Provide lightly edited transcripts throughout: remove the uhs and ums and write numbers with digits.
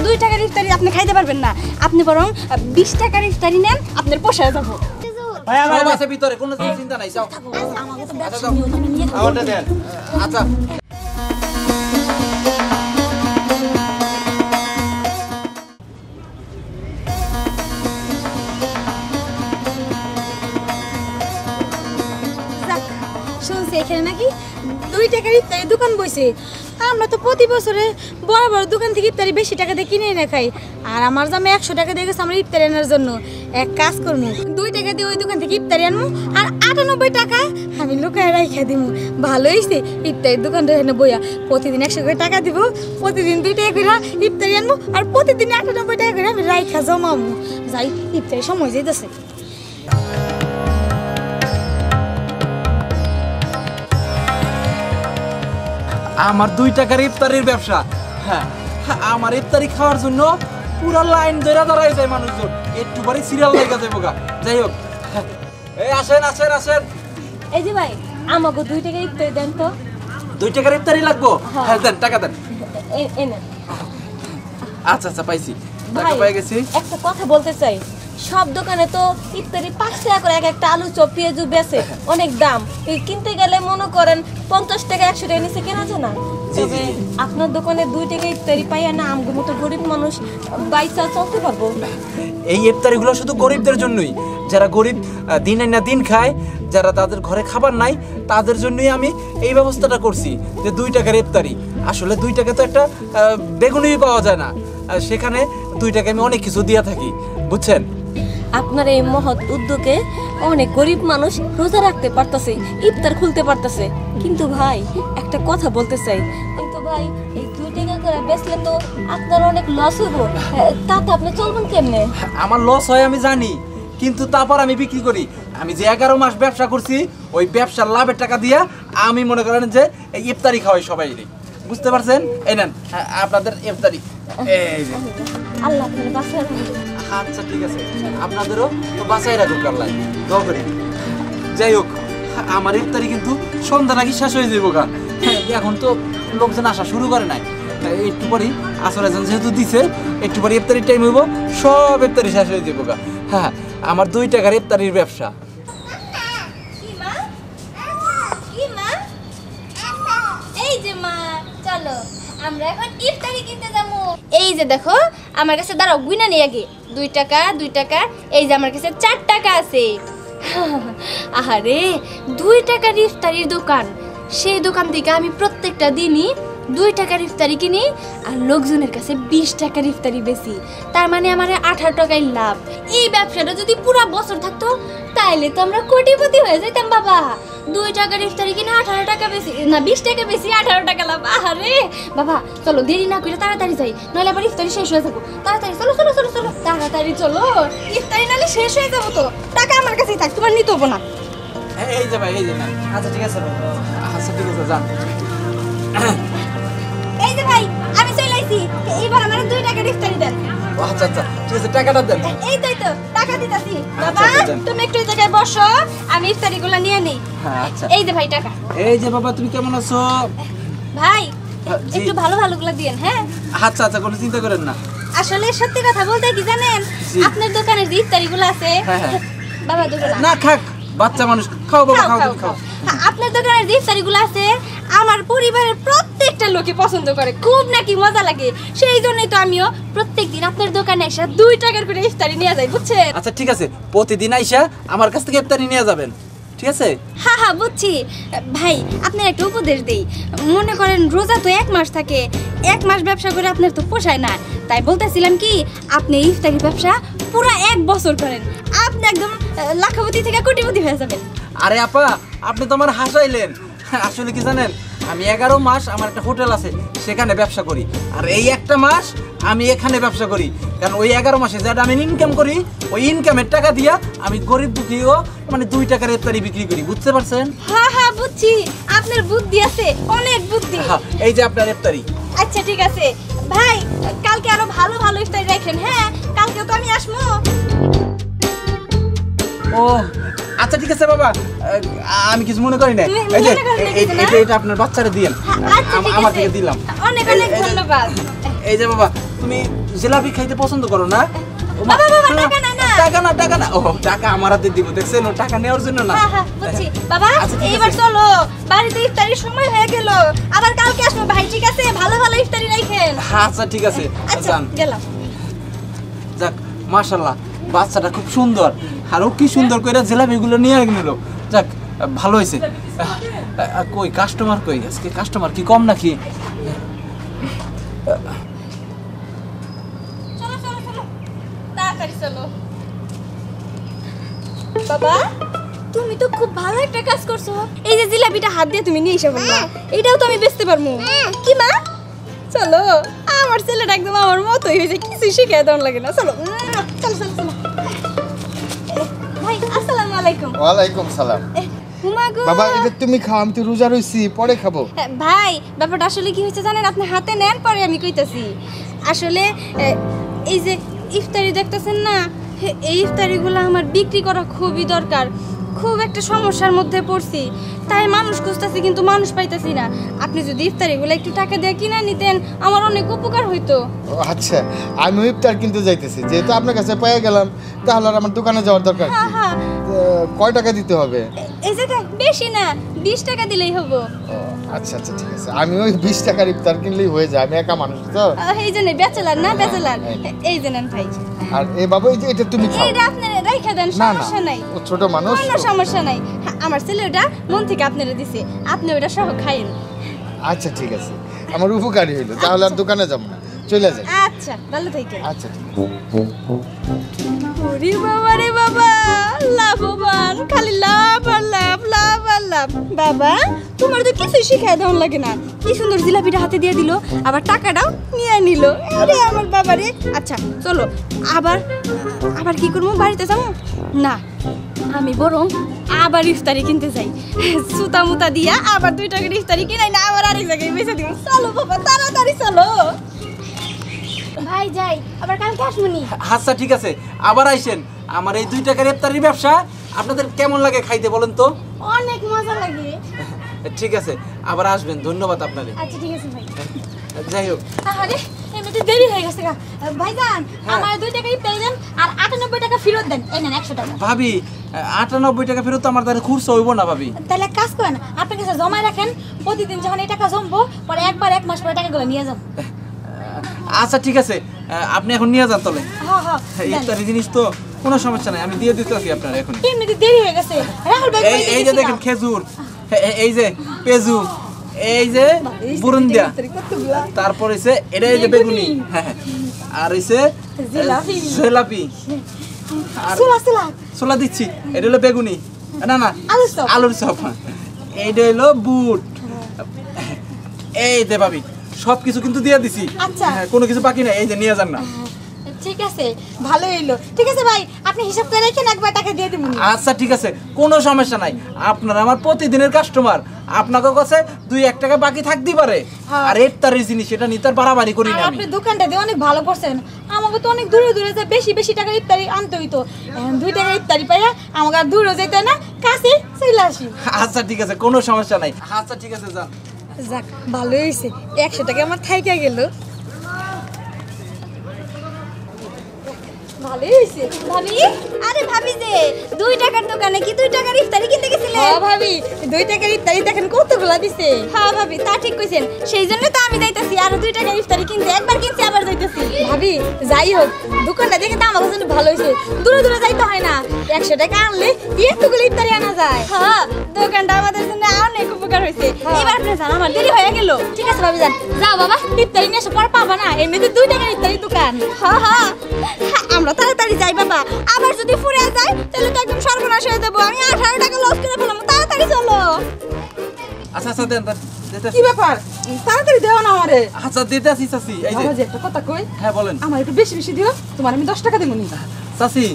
2 টাকার ইফতারি আপনি খাইতে পারবেন না, আপনি বরং 20 টাকার ইফতারি নেন, আপনার পোষায় যাবো। ভাই আমার আছে ভিতরে কোনো চিন্তা নাই, যাও আমাকে তো ব্যবসা নিয়ে ওখানে নিয়ে আমারটা দেন। আচ্ছা শুনছি এখানে নাকি 2 টাকার ইফতারি দোকান বইছে। আমরা তো প্রতি বছরে বড় বড় দোকান থেকে ইফতারি বেশি টাকা দিয়ে কিনে এনে খাই, আর আমার জামে 100 টাকা দিয়ে গেছে আমার ইফতারি আনার জন্য। এক কাজ করবো, 2 টাকা দিয়ে ওই দোকান থেকে ইফতারি আনবো, আর 98 টাকা আমি লুকায় রাইখা দিব। ভালো হয়েছে ইফতারির দোকানটা এখানে বইয়া, প্রতিদিন 100 করে টাকা দিব, প্রতিদিন 2 টাকা করে ইফতারি আনবো, আর প্রতিদিন 98 টাকা করে আমি রাইখা জমাবো। যাই ইফতারি সময় যেতেছে। আমার 2 টাকার ইফতারির ব্যবসা। হ্যাঁ, আমার ইফতারি খাওয়ার জন্য পুরো লাইন ধরে দাঁড়ায় যায় মানুষজন, একটু পরে সিরিয়াল লেগে যাবো গা। যাই হোক, এই আসেন আসেন আসেন। এই যে ভাই, আমাকে 2 টাকা ইফতারি দেন তো। 2 টাকার ইফতারি লাগবো? হ্যাঁ দেন, টাকা দেন। আচ্ছা আচ্ছা, পাইছি, টাকা পেয়ে গেছি। একটা কথা বলতে চাই, সব দোকানে তো ইফতারি 5 টাকা করে এক একটা আলু চপ পেঁয়াজু বেচে, অনেক দাম। কিনতে গেলে মনে করেন 50 টাকা 100 টাকা নিচে কেনা যায় না। তবে আপনার দোকানে 2 টাকা ইফতারি পাইয়া না আমগো মতো গরিব মানুষ বাইচা চলতে পারবো। এই ইফতারিগুলো শুধু গরিবদের জন্যই, যারা গরিব দিন আইনা দিন খায়, যারা তাদের ঘরে খাবার নাই, তাদের জন্যই আমি এই ব্যবস্থাটা করছি যে 2 টাকার ইফতারি। আসলে 2 টাকা তো একটা বেগুনি পাওয়া যায় না, সেখানে 2 টাকা আমি অনেক কিছু দিয়ে থাকি, বুঝছেন? আপনার এই মহৎ উদ্যোগে অনেক গরিব মানুষ রোজা রাখতে পারতেছে, ইফতার খুলতে পারতেছে। কিন্তু ভাই একটা কথা বলতে চাই, কিন্তু ভাই এই 2 টাকা করে বেচলে তো আপনার অনেক লস হইব, তাতে আপনি চলবেন কেমনে? আমার লস হয় আমি জানি, কিন্তু তারপর আমি বিক্রি করি। আমি যে 11 মাস ব্যবসা করছি, ওই ব্যবসার লাভের টাকা দিয়া আমি মনে করেন যে এই ইফতারি খাওয়াই সবাই, বুঝতে পারছেন? এই নেন আপনাদের ইফতারি। এই যে আল্লাহ আপনার বাঁচায় রাখবে। আচ্ছা ঠিক আছে, আপনাদেরও তো বাঁচাই রাখুক আল্লাহ, দোয়া করি। যাই হোক, আমার ইফতারি কিন্তু সন্ধ্যা নাকি শেষ হয়ে যাবো গা। এখন তো লোকজন আসা শুরু করে নাই, একটু পরেই আসর আজান যেহেতু দিছে, একটু পরে ইফতারির টাইম হইব, সব ইফতারি শেষ হয়ে যাবো গা। হ্যাঁ, আমার 2 টাকার ইফতারির ব্যবসা। এই যে মা, চলো আমরা এখন ইফতারি কিনতে যাবো। এই যে দেখো আমার কাছে, দাঁড়াও গুইনা নেই আগে। 2 টাকা 2 টাকা, এই যে আমার কাছে 4 টাকা আছে। আহারে 2 টাকার ইফতারির দোকান, সেই দোকান থেকে আমি প্রত্যেকটা দিনই 2 টাকার ইফতারি কিনি, আর লোকজনের কাছে 20 টাকার ইফতারি বেশি। তার মানে আমার 18 টাকায় লাভ। এই ব্যবসাটা যদি পুরো বছর থাকতো তাইলে তো আমরা কোটিপতি হয়ে যেতাম বাবা। 2 টাকার ইফতারি কিনে 18 টাকা বেশি না, 20 টাকা বেশি, 18 টাকা লাভ। আরে বাবা চলো, দেরি না করে তাড়াতাড়ি যাই, নাহলে আবার ইফতারি শেষ হয়ে যাবো। তাড়াতাড়ি চলো চলো চলো চলো, তাড়াতাড়ি চলো, ইফতারি নাহলে শেষ হয়ে যাবো। তো টাকা আমার কাছেই থাক, তোমার নিতে হবো না। এই যে ভাই, এই যে না। আচ্ছা ঠিক আছে, আচ্ছা ঠিক আছে, যান। এই যে ভাই, আমি চলে আইছি, এইবার আমার 2 টাকার ইফতারি দেন। আচ্ছা আচ্ছা ঠিক আছে, টাকাটা দেন। এই তো টাকা দিতাছি। বাবা আচ্ছা, দেন। তুমি একটু এই জায়গায় বসো, আমি ইফতারিগুলো নিয়ে নেই। হ্যাঁ আচ্ছা। এই যে ভাই টাকা। এই যে বাবা, তুমি কেমন আছো? ভাই জি। একটু ভালো ভালোগুলো দিয়েন। হ্যাঁ আচ্ছা আচ্ছা, কোনো চিন্তা করেন না। আসলে সত্যি কথা বলতে কি জানেন, জি। আপনার দোকানের যে ইফতারিগুলো আছে, হ্যাঁ, হ্যাঁ। বাবা দুটো না খাক, বাচ্চা মানুষ, খাও বাবা, খাও তুমি খাও। আপনার দোকানের যে ইফতারিগুলো আছে আমার পরিবারের প্রত্যেকটা লোকে পছন্দ করে, খুব নাকি মজা লাগে। সেই জন্যই তো আমিও প্রত্যেকদিন আপনার দোকানে এসে 2 টাকার করে ইফতারি নিয়ে যাই, বুঝছেন? আচ্ছা ঠিক আছে, প্রতিদিন আইসা আমার কাছ থেকে ইফতারি নিয়ে যাবেন, ঠিক আছে? হ্যাঁ হ্যাঁ বুঝছি। ভাই আপনার একটা উপদেশ দেই, মনে করেন রোজা তো 1 মাস থাকে, 1 মাস ব্যবসা করে আপনার তো পোষায় না। তাই বলতেছিলাম কি, আপনি ইফতারি ব্যবসা পুরো 1 বছর করেন, আপনি একদম লাখপতি থেকে কোটিপতি হয়ে যাবেন। আরে আপা, আপনি তো আমার হাসাইলেন। আসলে কি জানেন, আমি 11 মাস আমার একটা হোটেল আছে, সেখানে ব্যবসা করি, আর এই একটা মাস আমি এখানে ব্যবসা করি। কারণ ওই 11 মাসে যেটা আমি ইনকাম করি, ওই ইনকামের টাকা দিয়া আমি গরিব দুঃখীও মানে 2 টাকার ইফতারি বিক্রি করি, বুঝতে পারছেন? হ্যাঁ হ্যাঁ বুঝছি, আপনার বুদ্ধি আছে, অনেক বুদ্ধি। এই যে আপনার ইফতারি। আচ্ছা ঠিক আছে ভাই, কালকে আরো ভালো ভালো ইফতারি রাখেন। হ্যাঁ কালকে তো আমি আসবো। ও আচ্ছা ঠিক আছে বাবা, আমি কিছু মনে করি না। এই যে এটা আপনার বাচ্চারে দিয়েন, আমার থেকে দিলাম। অনেক অনেক ধন্যবাদ। এই যে বাবা, তুমি জিলাপি খাইতে পছন্দ করো না? বাবা, টাকা না, না। টাকা না। ও টাকা আমার হাতে দিব, দেখছেন? ও টাকা নেওয়ার জন্য না। হ্যাঁ বুঝছি বাবা। আচ্ছা, ঠিক এইবার আছে। চলো, বাড়িতে ইফতারির সময় হয়ে গেল, আবার কালকে আসবো ভাই, ঠিক আছে? ভালো ভালো ইফতারি রাখেন। আচ্ছা ঠিক আছে, আচ্ছা যান। গেলাম। যাক, মাশাআল্লাহ, বাচ্চাটা খুব সুন্দর, আর ও কি সুন্দর করে জিলাপিগুলো নিয়ে নিল। যাক, ভালো হয়েছে। কই কাস্টমার, কই আজকে কাস্টমার কি কম নাকি? চলো চলো চলো, তাড়াতাড়ি চলো। বাবা, তুমি তো খুব ভালো একটা কাজ করছো। এই যে জিলাপিটা হাত দিয়ে তুমি নিয়ে এসে বললা, এটাও তো আমি বেচতে পারবো। কি মা, চলো। আমার ছেলেটা একদম আমার মতোই হয়েছে, কিছু শিখে দেওয়ার লাগে না। চলো চলো চলো চলো। ভাই আসসালামু আলাইকুম। ওয়ালাইকুম সালাম। হুমা গো। বাবা, এটা তুমি খাও, আমি তো রোজা রইছি, পরে খাবো। ভাই, ব্যাপারটা আসলে কি হয়েছে জানেন? আপনি হাতে নেন, পরে আমি কইতাছি। আসলে এই যে ইফতারি দেখতেছেন না, এই ইফতারিগুলো আমার বিক্রি করা খুবই দরকার। খুব একটা সমস্যার মধ্যে পড়ছি, তাই মানুষ খুঁজতেছি, কিন্তু মানুষ পাইতেছি না। আপনি যদি ইফতারিগুলো একটু টাকা দিয়ে কিনে নিতেন, আমার অনেক উপকার হইতো। ও আচ্ছা, আমি ইফতার কিনতে যাইতেছি, যেহেতু আপনার কাছে পেয়ে গেলাম, তাহলে আর আমার দোকানে যাওয়ার দরকার কি? হ্যাঁ। কয় টাকা দিতে হবে? এই যে বেশি না, 20 টাকা দিলেই হবো। ও, আচ্ছা আচ্ছা, ঠিক আছে। আমি ওই 20 টাকার ইফতার কিনলেই হয়ে যায়, আমি একা মানুষ তো। এই জন্য বেচেলার না, বেচেলার। এই যে নেন ভাই। আর বাবু, এই যে এটা তুমি খাও। এইটা আপনারা রাইখা দেন, না না, সমস্যা নাই। ও ছোট মানুষ। কোনো সমস্যা নাই। আমার ছেলে ওটা মন থেকে আপনারা দিছে, আপনি ওটা সহ খাইন। আচ্ছা ঠিক আছে, আমার উপকারী হইলো, তাহলে আর দোকানে যাবো না, চলে যাই। আচ্ছা, ভালো থাকেন। আচ্ছা ঠিক আছে। ওরে বাবা রে বাবা, লাভবান, খালি লাভ আর লাভ, লাভ আর লাভ। বাবা, তোমার তো কিছুই শিখায় দেওয়ার লাগে না। কি সুন্দর জিলাপিটা হাতে দিয়ে দিল, আবার টাকাটাও নিয়ে নিল। আরে আমার বাবা রে। আচ্ছা চলো, আবার কি করবো? বাড়িতে যাবো না, আমি বরং আবার ইফতারি কিনতে যাই। সুতা মুতা দিয়া আবার 2 টাকার ইফতারি কিনাই না, আবার আরেক জায়গায় বেঁচে দিব। চলো বাবা, তাড়াতাড়ি চলো। ভাই যাই, আবার কালকে আসবনি। আচ্ছা ঠিক আছে, আবার আইসেন। আমার এই 2 টাকার ইফতারির ব্যবসা আপনাদের কেমন লাগে খাইতে বলেন তো? অনেক মজা লাগে। ঠিক আছে, আবার আসবেন। ধন্যবাদ আপনাদের। আচ্ছা ঠিক আছে ভাই। যাই হোক, আরে এমনিতে দেরি হয়ে গেছে গা। ভাইজান, আমার 2 টাকা ইফতারি দেন আর 98 টাকা ফেরত দেন। এই নেন 100 টাকা। ভাবি, 98 টাকা ফেরত তো আমার দ্বারা খুরসা হইব না ভাবি। তাহলে এক কাজ করেন, আপনার কাছে জমায় রাখেন, প্রতিদিন যখন এই টাকা জমবো, পরে একবার 1 মাস পরে টাকাগুলো নিয়ে যাব। আচ্ছা ঠিক আছে, আপনি এখন নিয়ে যান তলে। হ্যাঁ ইফতারি জিনিস তো কোনো সমস্যা নাই, আমি দিয়ে দিতেছি আপনার এখন। এমনিতে দেরি হয়ে গেছে। রাহুল ভাই এই যে দেখেন খেজুর, এই যে পেজু, এই যে বুরুন্দিয়া, তারপর হইছে এটা, এই যে বেগুনি, আর হইছে জিলাপি, আর ছোলা দিচ্ছি। এটা হলো বেগুনি, না আলুর চপ। এইটা হলো বুট। এই যে ভাবি, সবকিছু কিন্তু দিয়ে দিছি। আচ্ছা। কোনো কিছু বাকি নাই, এই যে নিয়ে যান না। ঠিক আছে, ভালো হইলো। ঠিক আছে ভাই, আপনি হিসাব করে রেখেন, একবার টাকা দিয়ে দিবেন। আচ্ছা ঠিক আছে, কোনো সমস্যা নাই। আপনারা আমার প্রতিদিনের কাস্টমার, আপনাদের কাছে 2-1 টাকা বাকি থাকতেই পারে। আর ইফতারের জিনিস, এটা নিতে বাড়াবাড়ি করি না আমি। আপনি দোকানটা দিয়ে অনেক ভালো করছেন। আমাকে তো অনেক দূরে দূরে যায়, বেশি বেশি টাকা ইফতারি আনতে হইতো। 2 টাকা ইফতারি পাইয়া আমাকে আর দূরে যেতে না, কাছে চলে আসি। আচ্ছা ঠিক আছে, কোনো সমস্যা নাই। আচ্ছা ঠিক আছে, যান। যাক, ভালো হয়েছে, 100 টাকা আমার থাইকা গেল। ভালোই হয়েছে। ভাবি, আরে ভাবি যে 2 টাকার দোকানে কি 2 টাকার ইফতারি কিনতে গেছিলেন? হ্যাঁ ভাবি, 2 টাকার ইফতারি দেখেন কতগুলা দিছে। হ্যাঁ ভাবি, তা ঠিক কইছেন, সেই জন্য তো আমি যাইতাছি আর 2 টাকার ইফতারি কিনতে। একবার কিনছি, আবার যাইতাছি। ভাবি যাই হোক, দোকানটা দেখে তো আমার কাছে ভালো হয়েছে। দূরে দূরে যাইতে হয় না, 100 টাকা আনলে এতগুলো ইফতারি আনা যায়। হ্যাঁ, দোকানটা আমাদের জন্য অনেক উপকার হয়েছে। এবার আপনি জান, আমার দেরি হয়ে গেল। ঠিক আছে ভাবি, যান। যাও বাবা, ইফতারি নিয়ে এসে পর পাবা না, এমনিতে 2 টাকার ইফতারি দোকান। হ্যাঁ, আমরা তাড়াতাড়ি যাই বাবা, আবার যদি ফুরে যায় তাহলে তো একদম সর্বনাশ হয়ে যাবো। আমি 18 টাকা লস করে ফেলাম। তাড়াতাড়ি চলো। আচ্ছা আচ্ছা, দেন দিতেছি। কি ব্যাপার, তাড়াতাড়ি দেও না আমারে। আচ্ছা দিতেছি চাচি। এই যে, বাবা যে একটা কথা কই, হ্যাঁ বলেন। আমার একটু বেশি বেশি দিও, তোমার আমি 10 টাকা দেবো নি। চাচি,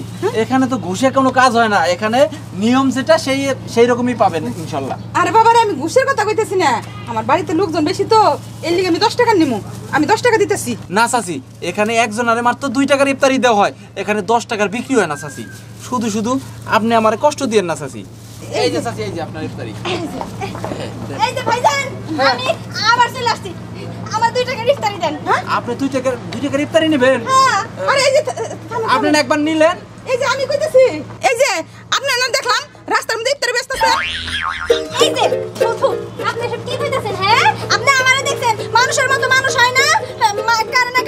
এখানে তো ঘুষে কোনো কাজ হয় না, এখানে নিয়ম যেটা সেই রকমই পাবেন ইনশাল্লাহ। আরে বাবারে, আমি ঘুষের কথা কইতেছি না, আমার বাড়িতে লোকজন বেশি তো, এর লিগে আমি 10 টাকা নিমু। আমি 10 টাকা দিতেছি। না চাচি, এখানে একজনের মাত্র 2 টাকার ইফতারি দেওয়া হয়, এখানে 10 টাকার বিক্রি হয় না চাচি। শুধু শুধু আপনি আমার কষ্ট দিয়েন না চাচি। এই যে চাচি, এই যে আপনার ইফতারি। এই যে ভাইজান, আমি আবার চলে আসছি। আমার 2 টাকার ইফতারি দেন। হ্যাঁ আপনি 2 টাকার ইফতারি নেবেন? হ্যাঁ। আরে এই যে আপনি না একবার নিলেন? এই যে আমি কইতেছি এই যে আপনার না দেখলাম রাস্তার মধ্যে ইফতারি বেচতেছে। এই যে ফুফু আপনি সব কি কইতাছেন? হ্যাঁ আপনি আমারে দেখছেন মানুষের মতো মানুষ হয় না?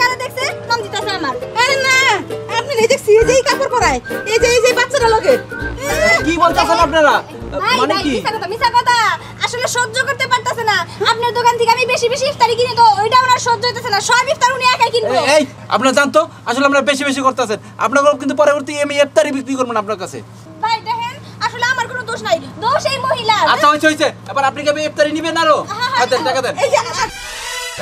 কারে দেখছে নাম দিতেছে আমার। আরে না আপনি এই দেখছি এই যে এই কাপড় পরায় এই যে বাচ্চাটা লগে কি বলতেছেন আপনারা? ভাই মানে ভাই কি? মিছা কথা আসলে সহ্য করতে পারতাছে না। আপনার দোকান থেকে আমি বেশি ইফতারি কিনি তো ওইটা ওনার সহ্য হইতাছে না। সব ইফতার উনি একাই কিনবো। এই আপনারা জানতো আসলে আমরা বেশি করতেছেন। আপনারা কিন্তু পরবর্তী আমি ইফতারি বিক্রি করব না আপনার কাছে। ভাই দেখেন আসলে আমার কোনো দোষ নাই, দোষ এই মহিলার। আচ্ছা হইছে এবার আপনি কি ইফতারি নেবেন আরো? হাতে টাকা দেন।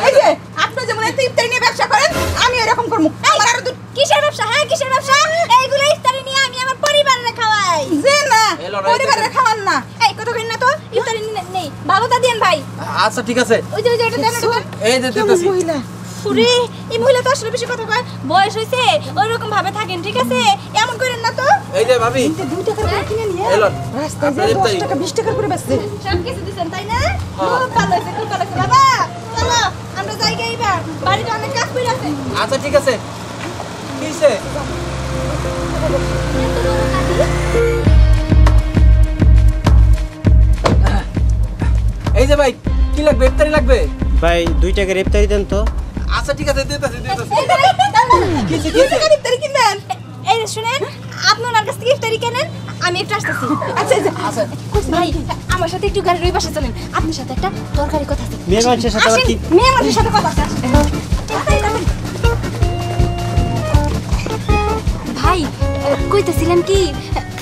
এই যে আপনি যেমন এত ইফতারি নিয়ে ব্যবসা করেন আমি এরকম করব। আমার আরো কিসের ব্যবসা? হ্যাঁ কিসের ব্যবসা? এইগুলো ইফতারি নিয়ে আমি আমার পরিবারে খাওয়াই। যে না এলো না, পরিবারে খাওয়ান না। এই কত করেন না তো ইফতারি নেই ভালোটা দেন ভাই। আচ্ছা ঠিক আছে। ওই যে এটা দেন এটা দেন। এই যে দিতেছি। মহিলা পুরি এই মহিলা তো আসলে বেশি কথা কয়। বয়স হইছে ওইরকম ভাবে থাকেন ঠিক আছে? এমন করেন না তো। এই যে ভাবি 2 টাকা করে কিনে নিয়ে এলো। রাস্তায় আপনার যে 10 ইফতারি। টাকা 20 টাকা করে বেচছে। সব কিছু দিছেন তাই না? হ্যাঁ। খুব ভালো হয়েছে খুব ভালো হয়েছে। বাবা চলো আমরা যাই গাইবা। বাড়িতে অনেক কাজ পড়ে আছে। আচ্ছা ঠিক আছে। কি হইছে? এই যে ভাই কি লাগবে? ইফতারি লাগবে? ভাই 2 টাকার ইফতারি দেন তো। আচ্ছা ঠিক আছে দিতেছি। কিসে ইফতারি কিনবেন? এই যে শুনেন আপনার কাছ থেকে ইফতারি কেনেন আমি একটু আসতেছি। আচ্ছা আচ্ছা ভাই আমার সাথে একটু গাড়ির ওই পাশে চলেন। আপনার সাথে একটা দরকারি কথা আছে। মেয়ে মানুষের সাথে আবার আসেন, কি? মেয়ে মানুষের সাথে কথা আছে। আসেন। ভাই কইতেছিলাম কি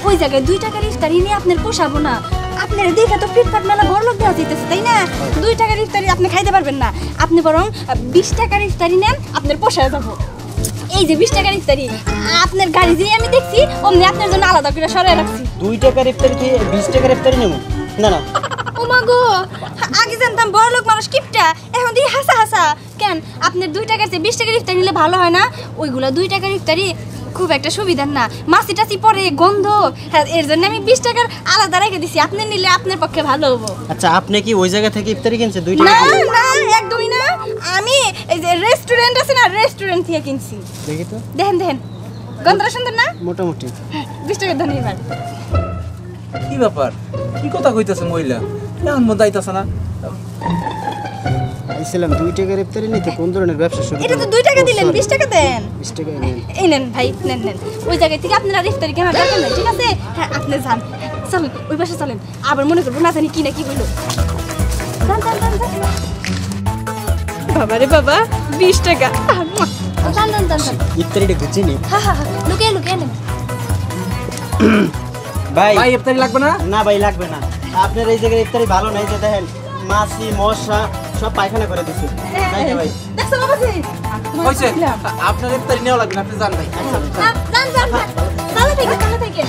ওই জায়গায় 2 টাকার ইফতারি নিয়ে আপনার পোষাবো না। আপনার দেখে তো ফিটফাট মেলা বড় লোক দেওয়া যাইতেছে তাই না? 2 টাকার ইফতারি আপনি খাইতে পারবেন না। আপনি বরং 20 টাকার ইফতারি নেন আপনার পোষায় যাবো। এই যে 20 টাকার ইফতারি আপনার গাড়ি দিয়ে আমি দেখছি অমনি আপনার জন্য আলাদা করে সরাই রাখছি। 2 টাকার ইফতারি কি 20 টাকার ইফতারি নেব? না না ও মা গো আগে জানতাম বড় লোক মানুষ কিপটা এখন দিয়ে হাসা হাসা কেন? আপনার 2 টাকার চেয়ে 20 টাকার ইফতারি নিলে ভালো হয় না? ওইগুলা 2 টাকার ইফতারি খুব একটা সুবিধার না, মাছি টাছি পরে গন্ধ। হ্যাঁ এর জন্য আমি 20 টাকার আলাদা রেখে দিছি। আপনি নিলে আপনার পক্ষে ভালো হবো। আচ্ছা আপনি কি ওই জায়গা থেকে ইফতারি কিনছেন 2 না টাকা? না একদমই না, আমি এই যে রেস্টুরেন্ট আছে না রেস্টুরেন্ট থেকে কিনছি। দেখি তো দেখেন দেখেন গন্ধটা সুন্দর না? মোটামুটি। 20 টাকার ধন্যবাদ। কি ব্যাপার? কি কথা কইতাছে মহিলা? এমন মন যাইতাছে না? দিছিলাম 2 টাকার ইফতারি নিতে কোন ধরনের ব্যবসা শুরু এটা তো 2 টাকা দিলেন 20 টাকা দেন। 20 টাকা নেন। এই নেন ভাই নেন নেন ওই জায়গা থেকে আপনারা ইফতারি কেনার দরকার নাই ঠিক আছে? হ্যাঁ আপনি যান চলেন ওই পাশে চলেন। আবার মনে করবো না জানি কি না কি হইলো। বাবারে বাবা 20 টাকা। যান যান যান যান। ইফতারিটা গুছিয়ে নি। হ্যাঁ হ্যাঁ লুকিয়ে লুকিয়ে নেন। ভাই ভাই ইফতারি লাগবে না? না ভাই লাগবে না। আপনার এই জায়গার ইফতারি ভালো নাই, যে দেখেন মাছি মশা সব পায়খানা করে দিছে। তাই না ভাই? দেখছো বাবাজি হইছে আপনার ইফতারি নেওয়া লাগবে না, আপনি যান ভাই। যান যান যান ভালো থেকে ভালো থেকে।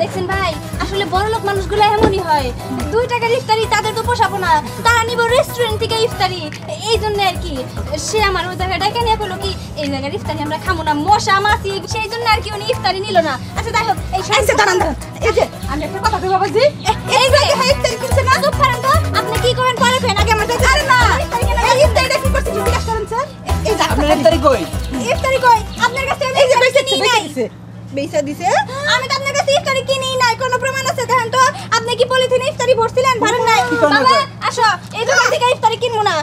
দেখছেন ভাই আসলে বড় লোক মানুষগুলো এমনই হয়। 2 টাকার ইফতারি তাদের তো পোষাবো না, তারা নিব রেস্টুরেন্ট থেকে ইফতারি। এই জন্য আর কি সে আমার ওই জায়গায় ডেকে নিয়ে করলো কি এই জায়গার ইফতারি আমরা খাবো না, মশা মাছি সেই জন্য আর কি উনি ইফতারি নিল না। আচ্ছা যাই হোক এই আচ্ছা দাঁড়ান দাঁড়ান এই যে আমি একটা কথা কই বাবাজি এই যে ইফতারি কিনছে না চুপ করেন তো। আপনি কি করেন পরে ফেন আগে আমার কাছে। আরে না এই ইফতারিটা কি করছিস জিজ্ঞাসা করেন স্যার। এই যে আপনার ইফতারি কই? ইফতারি কই আপনার কাছে? আমি এই যে ইফতারি বেঁচে কিনি নাই। দিছে বেচা দিছে? আমি তো আপনার কাছে ইফতারি কিনি নাই, কোনো প্রমাণ আছে দেখেন তো? আপনি কি পলিথিনে ইফতারি ভরছিলেন? ভরেন নাই। বাবা আসো এই দোকান থেকে ইফতারি কিনবো না।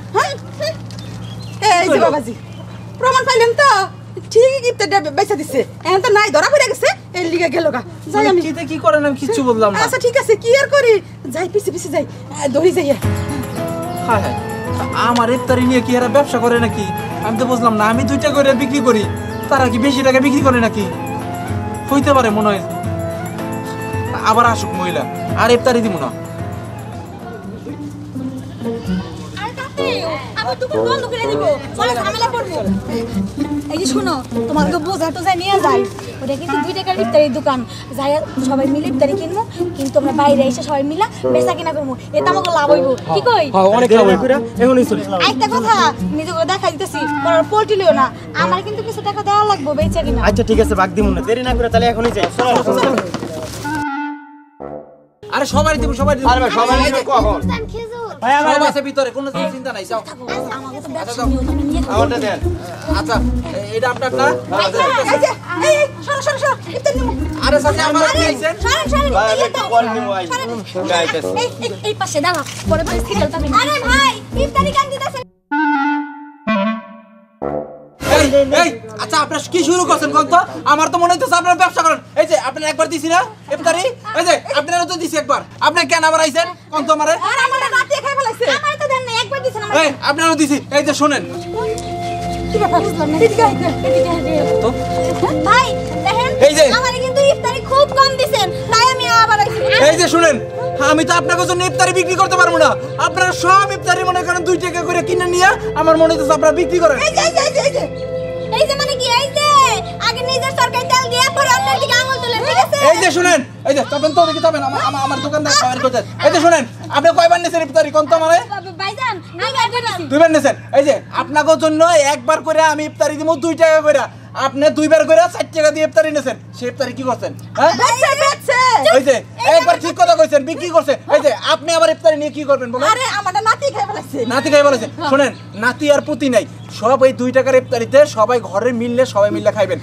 এই যে বাবাজি প্রমাণ পাইলেন তো? ঠিক ইফতারিটা বেঁচে দিছে। এখন তো নাই ধরা পড়ে গেছে এর লিগে গেল গা। যাই আমি কিতে কি করেন আমি কিচ্ছু বললাম না। আচ্ছা ঠিক আছে কি আর করি যাই পিছে পিছে যাই দড়ি যাই। হায় হায় আমার ইফতারি নিয়ে কি এরা ব্যবসা করে নাকি? আমি তো বুঝলাম না। আমি 2 টাকা করে বিক্রি করি, তারা কি বেশি টাকা বিক্রি করে নাকি? হইতে পারে মনে হয়। আবার আসুক মহিলা, আর ইফতারি দিব না। আর কাছে আপনি দোকান বন্ধ করে দিব পরে ঝামেলা পড়বো এই যে শোনো তোমাকে বোঝা তো যাই নিয়ে যাই ওটা কিন্তু 2 টাকার ইফতারির দোকান যাই সবাই মিলে ইফতারি কিনবো কিন্তু আমরা বাইরে এসে সবাই মিলা বেচা কিনা করবো এটা আমাকে লাভ হইব কি কই অনেক লাভ করে এখনই চলে একটা কথা নিজেকে দেখা দিতেছি পরে পোল্ট্রি লিও না আমার কিন্তু কিছু টাকা দেওয়া লাগবে বেচা কিনা আচ্ছা ঠিক আছে বাগ দিমু না দেরি না করে তাহলে এখনই যাই আরে সবাই দিব সবাই দিব। আরে ভাই সবাই মিলে কখন ভাই আমার সব আছে ভিতরে কোনো চিন্তা নাই যাও। আমাকে তো ব্যবসা নিও তুমি নিয়ে আমারটা দেন আচ্ছা এটা আপনারটা। এই যে এই সরো সরো সরো ইফতার নিমু আরে সাথে আমার দিয়েছেন। সরেন সরেন ভাই আমি একটু পরে নিমু ভাই গাইতেছি এই পাশে দাঁড়া পরে পরে সিরিয়াল পাবি আরে ভাই ইফতারি কান দিতেছেন এই এই আচ্ছা আপনারা কি শুরু করছেন কোন তো? আমার তো মনে হইতেছে আপনারা ব্যবসা করেন। এই যে আপনারা একবার দিছি না ইফতারি, এই যে আপনারা তো দিছি একবার। আপনি কেন আবার আইছেন কোন তো আমারে? আর আমার রাতে খাই ফেলাইছে আমার তো দেন না একবার দিছেন আমার এই আপনারাও দিছি। এই যে শুনেন কি ব্যাপার বুঝলাম না এদিকে এদিকে তো ভাই দেখেন এই যে আমারে কিন্তু ইফতারি খুব কম দিছেন তাই আমি আবার আইছি এই যে শুনেন আমি তো আপনাদের জন্য ইফতারি বিক্রি করতে পারবো না। আপনারা সব ইফতারি মনে করেন 2 টাকা করে কিনে নিয়ে আমার মনে হইতেছে আপনারা বিক্রি করেন। এই যে এই যে মানে কি এই যে আগে নিজের সরকারি তেল দিয়ে পরে আপনার দিকে আঙুল তুলেন ঠিক আছে এই যে শুনেন এই যে তখন তো দেখি তখন আমার দোকানদার বাইরে করতে। এই যে শুনেন আপনি কয়বার নিছেন ইফতারি কোন তো আমারে? ভাইজান আমি একবার দিছি দুইবার নিছেন। এই যে আপনাদের জন্য একবার করে আমি ইফতারি দিমু 2 টাকা করে, আপনি দুইবার করে 4 টাকা দিয়ে ইফতারি নিছেন। সেই ইফতারি কি করছেন? হ্যাঁ বেচছে এই যে একবার ঠিক কথা কইছেন বিক্রি করছেন। এই যে আপনি আবার ইফতারি নিয়ে কি করবেন বলেন? আরে আমারটা নাতি খাই ফেলাইছে নাতি খাই বলেছেন। শুনেন নাতি আর পুতি নাই, সব এই 2 টাকার ইফতারিতে সবাই ঘরে মিললে সবাই মিললে খাইবেন।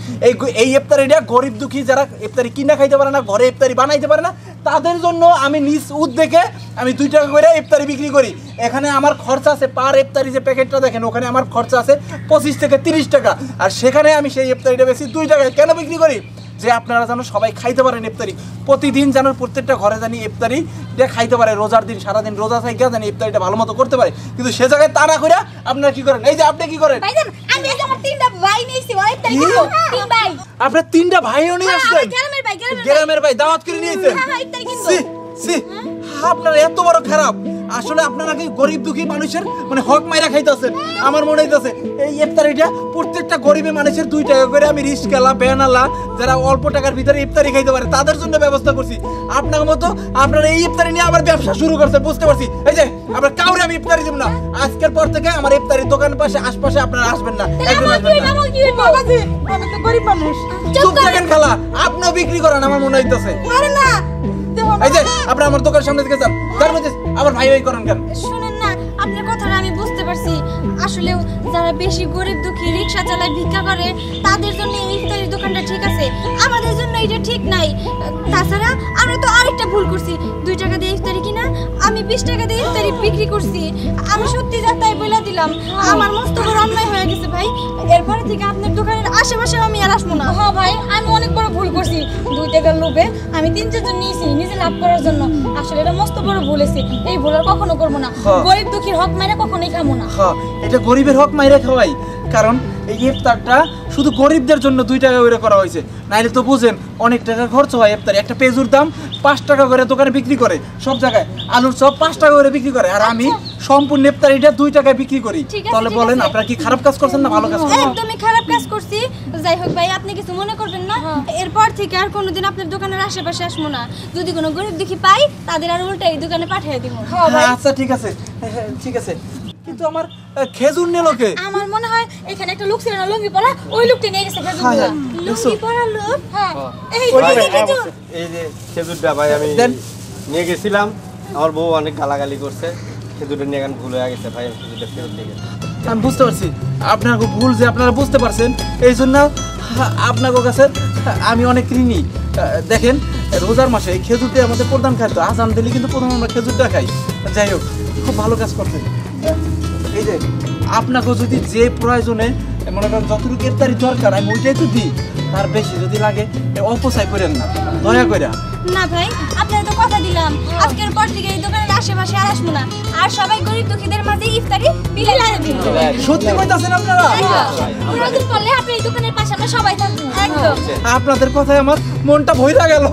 এই ইফতারিটা গরিব দুঃখী যারা ইফতারি কিনা খাইতে পারে না, ঘরে ইফতারি বানাইতে পারে না, তাদের জন্য আমি নিজ উদ্যোগে আমি 2 টাকা করে ইফতারি বিক্রি করি। এখানে আমার খরচা আছে পার ইফতারি যে প্যাকেটটা দেখেন ওখানে আমার খরচা আছে 25 থেকে 30 টাকা, আর সেখানে আমি সেই ইফতারিটা বেশি 2 টাকায় কেন বিক্রি করি? যে আপনারা যেন সবাই খাইতে পারেন ইফতারি, প্রতিদিন যেন প্রত্যেকটা ঘরে জানি ইফতারি খাইতে পারে, রোজার দিন সারাদিন রোজা থাইকা জানি ইফতারিটা ভালো মতো করতে পারে। কিন্তু সে জায়গায় তা না করে আপনারা কি করেন? এই যে আপনি কি করেন? ভাইজান আমি এই যে আমার তিনটা ভাই নিয়েছি অনেকটাই কিন্তু তিন ভাই আপনার 3টা ভাইও নিয়ে আসছেন? গ্রামের ভাই গ্রামের ভাই দাওয়াত করে নিয়েছেন? হ্যাঁ ইফতারি কিন্তু সি সি আপনারা এত বড় খারাপ। আসলে আপনারা কি গরিব দুঃখী মানুষের মানে হক মাইরা খাইতেছেন। আমার মনে হইতেছে এই ইফতারিটা প্রত্যেকটা গরিবের মানুষের 2 টাকা করে আমি রিস্কালা বেনালা যারা অল্প টাকার ভিতরে ইফতারি খাইতে পারে তাদের জন্য ব্যবস্থা করছি। আপনার মতো আপনারা এই ইফতারি নিয়ে আবার ব্যবসা শুরু করছেন, বুঝতে পারছি। এই যে আপনারা কাউরে আমি ইফতারি দেব না, আজকের পর থেকে আমার ইফতারির দোকানের পাশে আশপাশে আপনারা আসবেন না, একদম আসবেন না। আমার কি বাবাজি আমি তো গরিব মানুষ চুপ থাকেন খালা, আপনিও বিক্রি করেন আমার মনে হইতেছে। আরে না দেবো না এই যে আপনি আমার দোকানের সামনে থেকে যান, তার মধ্যে আবার ভাই ভাই করেন কেন? শুনেন না আপনার কথাটা আমি বুঝতে পারছি। আসলে যারা বেশি গরিব দুঃখী রিক্সা চালায় ভিক্ষা করে তাদের জন্য এই ইফতারির দোকানটা ঠিক আছে, আমাদের জন্য এটা ঠিক নাই। তাছাড়া আমরা তো আরেকটা ভুল করছি, 2 টাকা দিয়ে ইফতারি কিনা আমি 20 টাকা দিয়ে ইফতারি বিক্রি করছি। আমি সত্যি যা তাই বলে দিলাম, আমার মস্ত বড় অন্যায় হয়ে গেছে ভাই। এরপরে থেকে আপনার দোকানের আশেপাশে আমি আর আসবো না। হ্যাঁ ভাই আমি অনেক বড় ভুল করছি, 2 টাকার লোভে আমি 3-4 জন নিয়েছি নিজে লাভ করার জন্য। আসলে এটা মস্ত বড় ভুল হয়েছে, এই ভুল আর কখনো করবো না। হ্যাঁ। গরিব দুঃখীর হক মেরে কখনোই খাবো না। হ্যাঁ এটা গরিবের হক মাইরা খাওয়াই, কারণ এই ইফতারটা শুধু গরিবদের জন্য 2 টাকা করে করা হয়েছে। নাইলে তো বুঝেন অনেক টাকা খরচ হয় ইফতারি। একটা পেজুর দাম 5 টাকা করে দোকানে বিক্রি করে, সব জায়গায় আলুর চপ 5 টাকা করে বিক্রি করে, আর আমি সম্পূর্ণ ইফতারিটা 2 টাকায় বিক্রি করি। ঠিক আছে, তাহলে ঠিক বলেন আছে। আপনারা কি খারাপ কাজ করছেন না ভালো কাজ করছেন? একদমই খারাপ কাজ করছি। যাই হোক ভাই আপনি কিছু মনে করবেন না, এরপর থেকে আর কোনোদিন আপনার দোকানের আশেপাশে আসবো না। যদি কোনো গরিব দুঃখী পাই তাদের আর উল্টা এই দোকানে পাঠিয়ে দিব। হ্যাঁ, আচ্ছা ঠিক আছে, হ্যাঁ, ঠিক আছে। কিন্তু আমার খেজুর নিল কে? আমার মনে হয় এখানে একটা লোক ছিল না লুঙ্গি পরা, ওই লোকটি নিয়ে গেছে খেজুরগুলো। হ্যাঁ, লুঙ্গি পরা লোক? হ্যাঁ এই ওই যে যে খেজুর। এই যে খেজুরটা ভাই আমি দেন। নিয়ে গেছিলাম, আমার বউ অনেক গালাগালি করছে, খেজুরটা নিয়ে এখন ভুল হয়ে গেছে ভাই, আমি খেজুরটা ফেরত দিয়ে গেছি। আমি বুঝতে পারছি আপনার ভুল যে আপনারা বুঝতে পারছেন, এই জন্য আপনার কাছে আমি অনেক ঋণী। দেখেন রোজার মাসে এই খেজুরটা আমাদের প্রধান খাদ্য, আজান দিলে কিন্তু প্রথম আমরা খেজুরটা খাই। যাই হোক খুব ভালো কাজ করছেন। এই যে আপনাকে যদি যে প্রয়োজনে মনে করেন যতটুকু ইফতারি দরকার আমি ওইটাই তো দিই, তার বেশি যদি লাগে অপচয় করেন না দয়া করে। না ভাই আপনার তো কথা দিলাম আজকের পর থেকে এই দোকানের আশেপাশে আর আসবো না, আর সবাই গরিব দুঃখীদের মাঝে ইফতারি বিলাই দিব। সত্যি কইতাছেন আপনারা? প্রয়োজন পড়লে আপনি এই দোকানের পাশে আমরা সবাই থাকবো। একদম আপনাদের কথায় আমার মনটা ভইরা গেল।